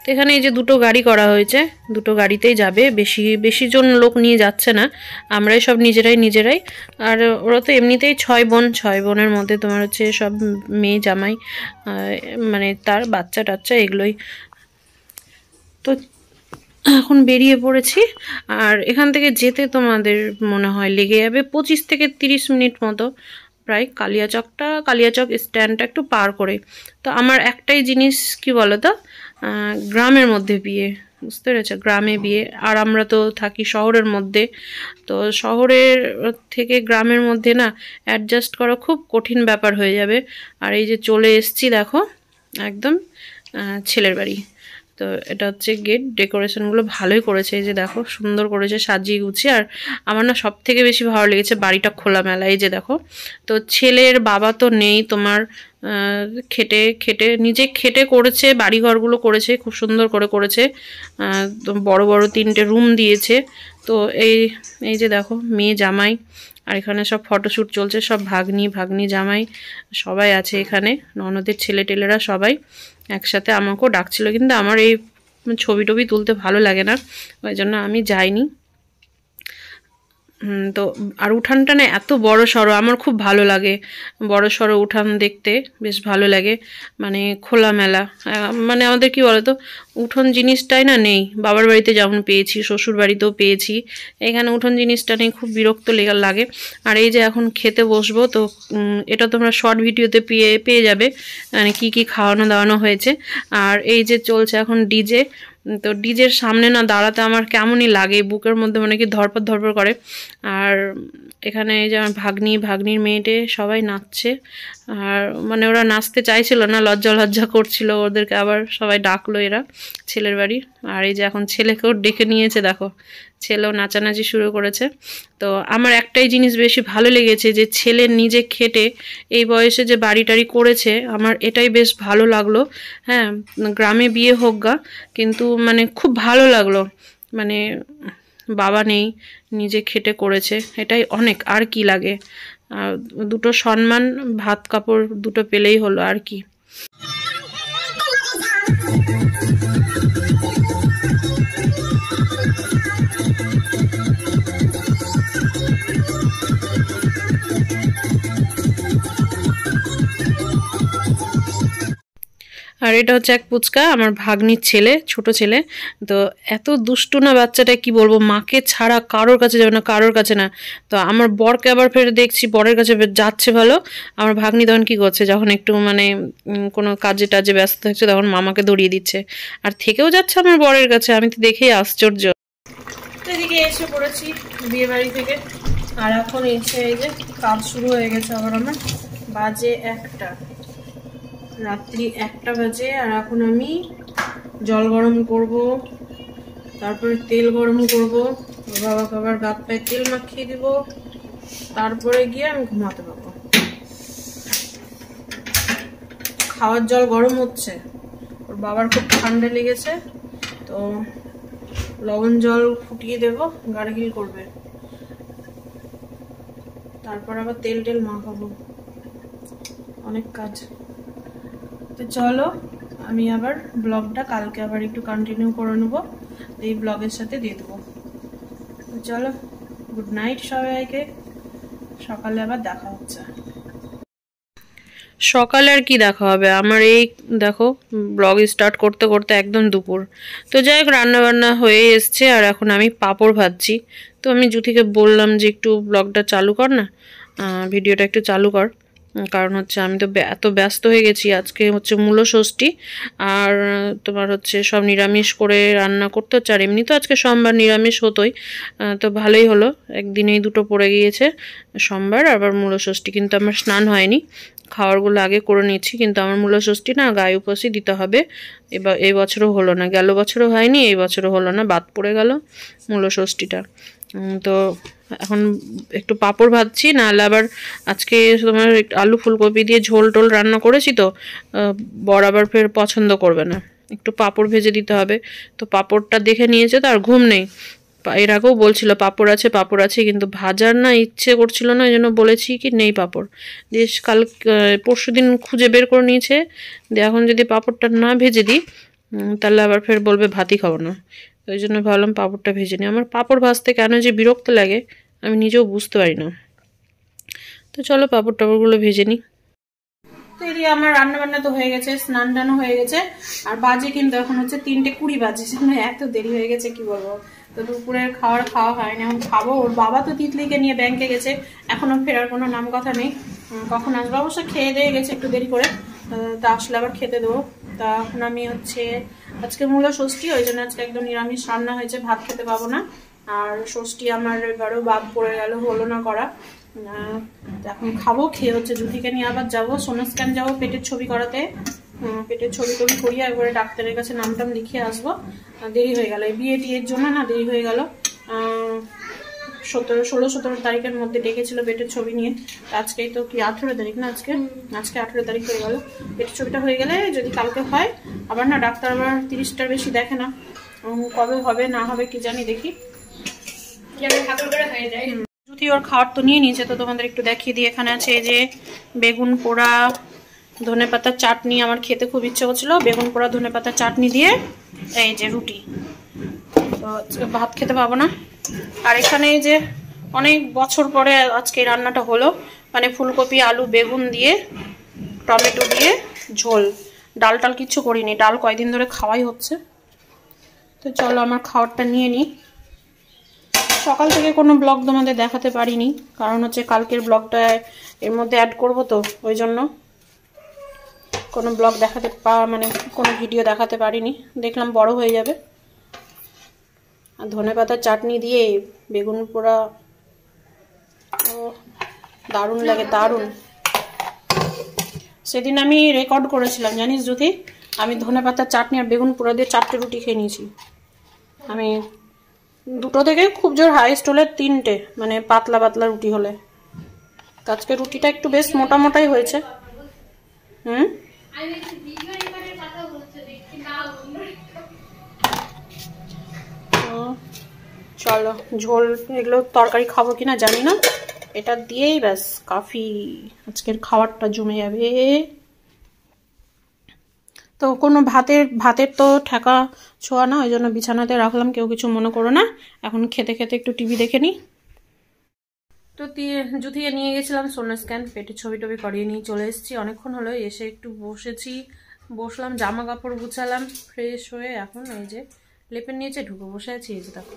তো এখানে এই যে দুটো গাড়ি করা হয়েছে, দুটো গাড়িতেই যাবে, বেশি বেশি জন লোক নিয়ে যাচ্ছে না, আমরাই সব নিজেরাই। আর ওরা তো এমনিতেই 6 বোনের মধ্যে তোমার হচ্ছে সব মেয়ে জামাই, মানে তার বাচ্চা টাচ্চা এগুলোই। তো এখন বেরিয়ে পড়েছি। আর এখান থেকে যেতে তোমাদের মনে হয় লেগে যাবে 25 থেকে 30 মিনিট মতো, প্রায় কালিয়াচক স্ট্যান্ডটা একটু পার করে। তো আমার একটাই জিনিস কি বলো তো, গ্রামের মধ্যে বিয়ে, বুঝতে পেরেছো, গ্রামে বিয়ে। আর আমরা তো থাকি শহরের মধ্যে, তো শহরের থেকে গ্রামের মধ্যে না অ্যাডজাস্ট করা খুব কঠিন ব্যাপার হয়ে যাবে। আর এই যে চলে এসছি দেখো একদম ছেলের বাড়ি। তো এটা হচ্ছে গেট, ডেকোরেশনগুলো ভালোই করেছে, এই যে দেখো সুন্দর করেছে সাজিয়ে গুছিয়ে। আর আমার না সব থেকে বেশি ভালো লেগেছে বাড়িটা খোলামেলা, এই যে দেখো। তো ছেলের বাবা তো নেই তোমার, নিজে খেটে করেছে, বাড়িঘরগুলো করেছে, খুব সুন্দর করে করেছে। বড় বড় 3টে রুম দিয়েছে। তো এই যে দেখো মেয়ে জামাই, আর এখানে সব ফটোশ্যুট চলছে, সব ভাগ্নি জামাই সবাই আছে এখানে, ননদের ছেলে টেলেরা সবাই একসাথে। আমাকেও ডাকছিল, কিন্তু আমার এই ছবি টবি তুলতে ভালো লাগে না, ওই জন্য আমি যাইনি। তো আর উঠানটা না এত বড় সড়ো, আমার খুব ভালো লাগে বড় সড়ো উঠান দেখতে, বেশ ভালো লাগে, মানে খোলামেলা। মানে আমাদের কি বলতো, উঠোন জিনিসটাই না নেই, বাবার বাড়িতে যেমন পেয়েছি শ্বশুর বাড়িতেও পেয়েছি, এখানে উঠোন জিনিসটা নেই, খুব বিরক্ত লাগে। আর এই যে এখন খেতে বসবো, তো এটা তোমরা শর্ট ভিডিওতে পেয়ে যাবে মানে কি খাওয়ানো দাওয়ানো হয়েছে। আর এই যে চলছে এখন ডিজে, তো ডিজের সামনে না দাঁড়াতে আমার কেমনই লাগে, বুকের মধ্যে মানে কি ধরপড় করে। আর এখানে এই যে আমার ভাগ্নির মেয়েটে সবাই নাচছে, আর মানে ওরা নাচতে চাইছিল না, লজ্জা করছিল, ওদেরকে আবার সবাই ডাকলো এরা ছেলের বাড়ি। আর এই যে এখন ছেলেকেও ডেকে নিয়েছে, দেখো ছেলেও নাচানাচি শুরু করেছে। তো আমার একটাই জিনিস বেশি ভালো লেগেছে, যে ছেলে নিজে খেটে এই বয়সে যে বাড়ি টাড়ি করেছে, আমার এটাই বেশ ভালো লাগলো। হ্যাঁ, গ্রামে বিয়ে হোক গা, কিন্তু মানে খুব ভালো লাগলো, মানে বাবা নেই, নিজে খেটে করেছে, এটাই অনেক, আর কি লাগে। আর দুটো সম্মান, ভাত কাপড় দুটো পেলেই হলো, আর কি। আর এটা হচ্ছে এক পুচকা, আমার ভাগ্নির ছেলে, ছোট ছেলে। তো এত দুষ্টু না বাচ্চাটা, কি বলবো, মাকে ছাড়া কারোর কাছে যাবে না, কারোর কাছে না। তো আমার বরকে আবার ফের দেখছি বরের কাছে যাচ্ছে ভালো, আমার ভাগ্নি তখন কি করছে, যখন একটু মানে কোনো কাজে টাজে ব্যস্ত থাকছে, তখন মামাকে দৌড়িয়ে দিচ্ছে, আর থেকেও যাচ্ছে আমার বরের কাছে। আমি তো দেখেই আশ্চর্য। এদিকে এসে পড়েছি বিয়ে বাড়ি থেকে, আর এখন এসে এই যে কাজ শুরু হয়ে গেছে আবার আমার, বাজে 1টা, রাত্রি 1টা বাজে। আর এখন আমি জল গরম করব, তারপরে তেল গরম করব, বাবাকে আবার গাত পায়ে তেল মাখিয়ে দিব, তারপরে গিয়ে আমি ঘুমাতে পারবো। খাওয়ার জল গরম হচ্ছে, ওর বাবার খুব ঠান্ডা লেগেছে, তো লবণ জল ফুটিয়ে দেব, গার্গিল করবে, তারপর আবার তেল মাখাবো, অনেক কাজ। তো চলো আমি আবার ব্লগটা কালকে আবার একটু কন্টিনিউ করে নেবো, এই ব্লগের সাথে দিয়ে দেবো। তো চলো, গুড নাইট সবাইকে, সকালে আবার দেখা হচ্ছে। সকালে আর কি দেখা হবে, আমার এই দেখো ব্লগ স্টার্ট করতে করতে একদম দুপুর। তো যাই হোক, রান্নাবান্না হয়ে এসছে, আর এখন আমি পাঁপড় ভাজছি। তো আমি জুথিকে বললাম যে একটু ব্লগটা চালু কর না, ভিডিওটা একটু চালু কর, কারণ হচ্ছে আমি তো এত ব্যস্ত হয়ে গেছি। আজকে হচ্ছে মূলষষ্ঠী, আর তোমার হচ্ছে সব নিরামিষ করে রান্না করতে হচ্ছে, আর এমনি তো আজকে সোমবার নিরামিষ হতোই, তো ভালোই হলো, একদিনেই দুটো পড়ে গিয়েছে, সোমবার আবার মূলষষ্ঠী। কিন্তু আমার স্নান হয়নি, খাওয়ারগুলো আগে করে নিচ্ছি, কিন্তু আমার মূলষষ্ঠী না গায়ে উপোসই দিতে হবে। এবার এই বছরও হলো না, গেল বছরও হয়নি, এই বছরও হলো না, বাদ পড়ে গেল মূলষষ্ঠীটা। তো এখন একটু পাঁপড় ভাজছি, নাহলে আবার আজকে তোমার আলু ফুলকপি দিয়ে ঝোল টোল রান্না করেছি, তো বর আবার ফের পছন্দ করবে না, একটু পাঁপড় ভেজে দিতে হবে। তো পাঁপড়টা দেখে নিয়েছে, তো আর ঘুম নেই, এর আগেও বলছিল পাঁপড় আছে, কিন্তু ভাজার না ইচ্ছে করছিল না, এই জন্য বলেছি কি নেই পাঁপড় দিয়ে, পরশু দিন খুঁজে বের করে নিয়েছে, দিয়ে এখন যদি পাঁপড়টা না ভেজে দিই তাহলে আবার ফের বলবে ভাতই খাবো না। ওই জন্য ভাবলাম পাঁপড়টা ভেজে নিই। আমার পাঁপড় ভাজতে কেন যে বিরক্ত লাগে আমি নিজেও বুঝতে পারি না। তো চলো পাঁপড় টাপড়গুলো ভেজে নিই। তো এদিকে আমার রান্নাবান্না তো হয়ে গেছে, স্নান টানও হয়ে গেছে, আর বাজে কিন্তু এখন হচ্ছে 3:20 বাজে। এত দেরি হয়ে গেছে কি বলবো। তো দুপুরের খাওয়া হয়নি, এখন খাবো। ওর বাবা তো তিতলিকে নিয়ে ব্যাংকে গেছে, এখনো ফেরার কোনো নাম কথা নেই। কখন আসবো, অবশ্য খেয়ে দিয়ে গেছে একটু দেরি করে, তা আসলে আবার খেতে দেবো। তা এখন আমি হচ্ছে আজকে মূল ষষ্ঠী, ওই জন্য আজকে একদম নিরামিষ রান্না হয়েছে, ভাত খেতে পাবো না। আর ষষ্ঠী আমার এবারও বাদ পড়ে গেল, হলো না করা। এখন খাবো, খেয়ে হচ্ছে জুথিকে নিয়ে আবার যাবো সোনা স্ক্যান যাবো পেটের ছবি করাতে। পেটের ছবি টবি করিয়ে একবারে ডাক্তারের কাছে নামটাম লিখিয়ে আসবো। দেরি হয়ে গেল বিয়ে টিয়ের জন্য, না দেরি হয়ে গেল। 16-17 তারিখের মধ্যে ডেকেছিল পেটের ছবি নিয়ে। আজকেই তো কি 18 তারিখ না, আজকে 18 তারিখ হয়ে গেল। পেটের ছবিটা হয়ে গেলে যদি কালকে হয়, আবার না ডাক্তার আবার 30টার বেশি দেখে না, কবে হবে না হবে কি জানি, দেখি। জুথি ওর খাওয়ার তো নিয়ে নিয়েছে, তো তোমাদের একটু দেখিয়ে দিই। এখানে আছে এই যে বেগুন পোড়া, ধনেপাতার চাটনি। আমার খেতে খুব ইচ্ছে করছিল বেগুন পোড়া ধনেপাতার চাটনি দিয়ে। এই যে রুটি, তো ভাত খেতে পাবো না। আর এখানে এই যে অনেক বছর পরে আজকে রান্নাটা হলো, মানে ফুলকপি আলু বেগুন দিয়ে টমেটো দিয়ে ঝোল। ডাল টাল কিচ্ছু করিনি, ডাল কয়দিন ধরে খাওয়াই হচ্ছে। তো চলো আমার খাওয়ারটা নিয়ে নিই। সকাল থেকে কোনো ব্লগ তোমাদের দেখাতে পারিনি, কারণ হচ্ছে কালকের ব্লগটা এর মধ্যে অ্যাড করব, তো ওই জন্য কোনো ব্লগ দেখাতে মানে কোনো ভিডিও দেখাতে পারিনি। দেখলাম বড় হয়ে যাবে। আর ধনেপাতার চাটনি দিয়ে বেগুন পোড়া, দারুণ লাগে, দারুণ। সেদিন আমি রেকর্ড করেছিলাম জানিস জুথি, আমি ধনেপাতার চাটনি আর বেগুন পোড়া দিয়ে 4টে রুটি খেয়ে নিয়েছি। আমি 2টো থেকে খুব জোর হাইস্ট হলে 3টে, মানে পাতলা পাতলা রুটি হলে। আজকে রুটিটা একটু বেশ মোটা মোটাই হয়েছে। চলো ঝোল এগুলো তরকারি খাবো কিনা জানি না, এটা দিয়েই ব্যাস কাফি, আজকের খাবারটা জমে যাবে। তো কোনো ভাতের তো ঠেকা ছোঁয়া না, ওই জন্য বিছানাতে রাখলাম, কেউ কিছু মনে করো না। এখন খেতে খেতে একটু টিভি দেখে নিই। তো জুথিয়ে নিয়ে গেছিলাম সোনা স্ক্যান, পেটের ছবি টবি করিয়ে নিয়ে চলে এসেছি। অনেকক্ষণ হলো এসে একটু বসলাম, জামা কাপড় গুছালাম, ফ্রেশ হয়ে এখন এই যে লেপের নিচে ঢুকে বসে আছি, এই যে দেখো।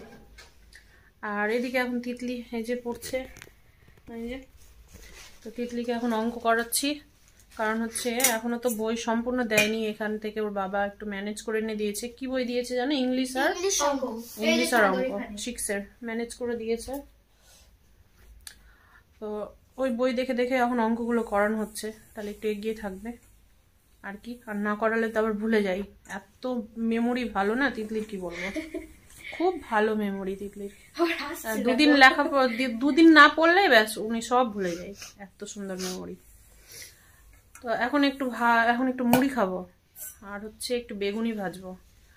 আর এদিকে এখন তিতলি এই যে পড়ছে, এই যে। তো তিতলিকে এখন অঙ্ক করাচ্ছি, কারণ হচ্ছে এখনো তো বই সম্পূর্ণ দেয়নি। এখান থেকে ওর বাবা একটু ম্যানেজ করে এনে দিয়েছে। কি বই দিয়েছে জানো? ইংলিশ আর অঙ্ক 6-এর ম্যানেজ করে দিয়েছে। তো ওই বই দেখে দেখে এখন অঙ্কগুলো করানো হচ্ছে, তাহলে একটু এগিয়ে থাকবে আর কি। আর না করালে তো আবার ভুলে যাই। এত মেমোরি ভালো না তিতলির, কি বলবো, খুব ভালো মেমোরি তিতলির। 2 দিন লেখাপড়া 2 দিন না পড়লে ব্যাস উনি সব ভুলে যায়, এত সুন্দর মেমোরি। তো এখন একটু মুড়ি খাবো, আর হচ্ছে একটু বেগুনি ভাজবো।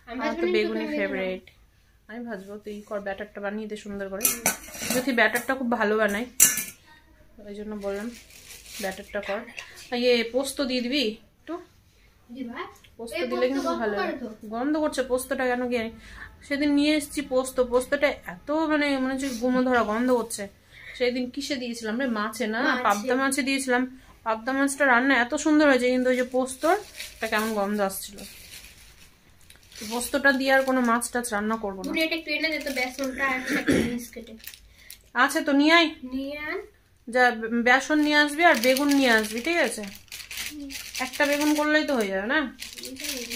আমার তো বেগুনি ফেভারিট, আমি ভাজবো। তুই কর, ব্যাটারটা বানিয়ে দে সুন্দর করে। যদি ব্যাটারটা খুব ভালো বানাই, ওই জন্য বললাম ব্যাটারটা কর। পোস্ত দিয়ে দিবি একটু, পোস্ত দিলে কিন্তু ভালো। গন্ধ করছে পোস্তটা কেন গিয়ে, সেদিন নিয়ে এসেছি পোস্তটা এত মানে মনে হচ্ছে গুমো ধরা গন্ধ করছে। সেদিন কিসে দিয়েছিলাম রে, মাছে না, পাবদা মাছে দিয়েছিলাম। পাবদা মাছটা রান্না এত সুন্দর হয়েছে, কিন্তু ওই যে পোস্তটা কেমন গন্ধ আসছিল। পোস্তটা দিয়ে আর কোনো মাছ টাছ রান্না করবো না। আছে তো নিয়ে আয়, যা বেসন নিয়ে আসবি আর বেগুন নিয়ে আসবি, ঠিক আছে? একটা বেগুন করলেই তো হয়ে যাবে না?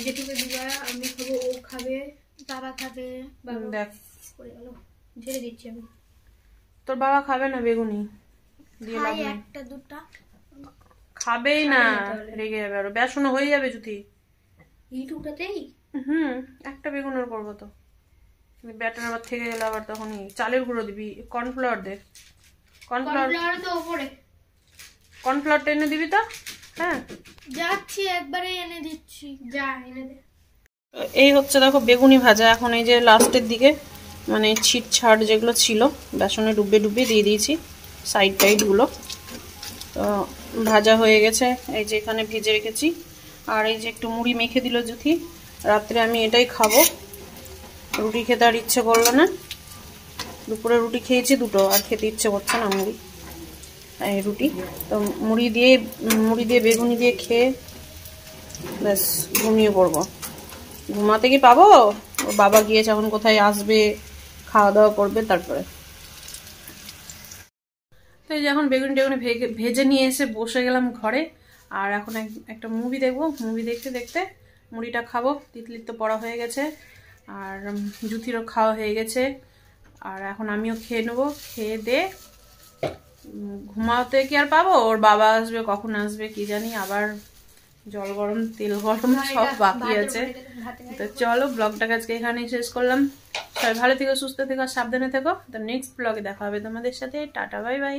যেটুকু দিবা আমি খাবো, ও খাবে, বাবা খাবে। দেখ ঝেড়ে দিচ্ছি আমি। তোর বাবা খাবে না বেগুনি দিয়ে, একটা দুটা খাবেই না, রেগে যাবে। আর বেসন হয়ে যাবে যদি এইটুকটাতেই। একটা বেগুনের করবো তো। ব্যাটার আবার থেকে গেলে আবার তখন চালের গুঁড়ো দিবি, কর্নফ্লাওয়ার দে। কর্নফ্লাওয়ারটা এনে দিবি তো। হ্যাঁ যাচ্ছি, একবারে এনে দিচ্ছি, যা এনে দে। এই হচ্ছে দেখো বেগুনি ভাজা। এখন এই যে লাস্টের দিকে মানে ছিট ছাড় যেগুলো ছিল বেসনে ডুবে দিয়ে দিয়েছি সাইডগুলো। তো ভাজা হয়ে গেছে, এই যে এখানে ভেজে রেখেছি। আর এই যে একটু মুড়ি মেখে দিল জুথি, রাত্রে আমি এটাই খাবো, রুটি খেতে আর ইচ্ছে করলো না। দুপুরে রুটি খেয়েছি দুটো, আর খেতে ইচ্ছে করছে না মুড়ি, এই রুটি তো মুড়ি দিয়ে বেগুনি দিয়ে খেয়ে ব্যাস ঘুমিয়ে পড়বো। ঘুমাতে কি পাবো, ওর বাবা গিয়েছে, এখন কোথায় আসবে, খাওয়া দাওয়া করবে তারপরে। তো এই যে এখন বেগুনি টেগুনি ভেজে নিয়ে এসে বসে গেলাম ঘরে, আর এখন একটা মুভি দেখবো। মুভি দেখতে দেখতে মুড়িটা খাবো। তিতলির তো পড়া হয়ে গেছে, আর জুথিরও খাওয়া হয়ে গেছে, আর এখন আমিও খেয়ে নেবো। খেয়ে দে ঘুমাতে কি আর পাবো, ওর বাবা আসবে, কখন আসবে কি জানি, আবার জল গরম তেল গরম সব বাকি আছে। তো চলো ব্লগটাকে আজকে এখানেই শেষ করলাম। সবাই ভালো থেকো, সুস্থ থেকো, সাবধানে থেকো। তো নেক্সট ব্লগে দেখা হবে তোমাদের সাথে। Tata bye bye.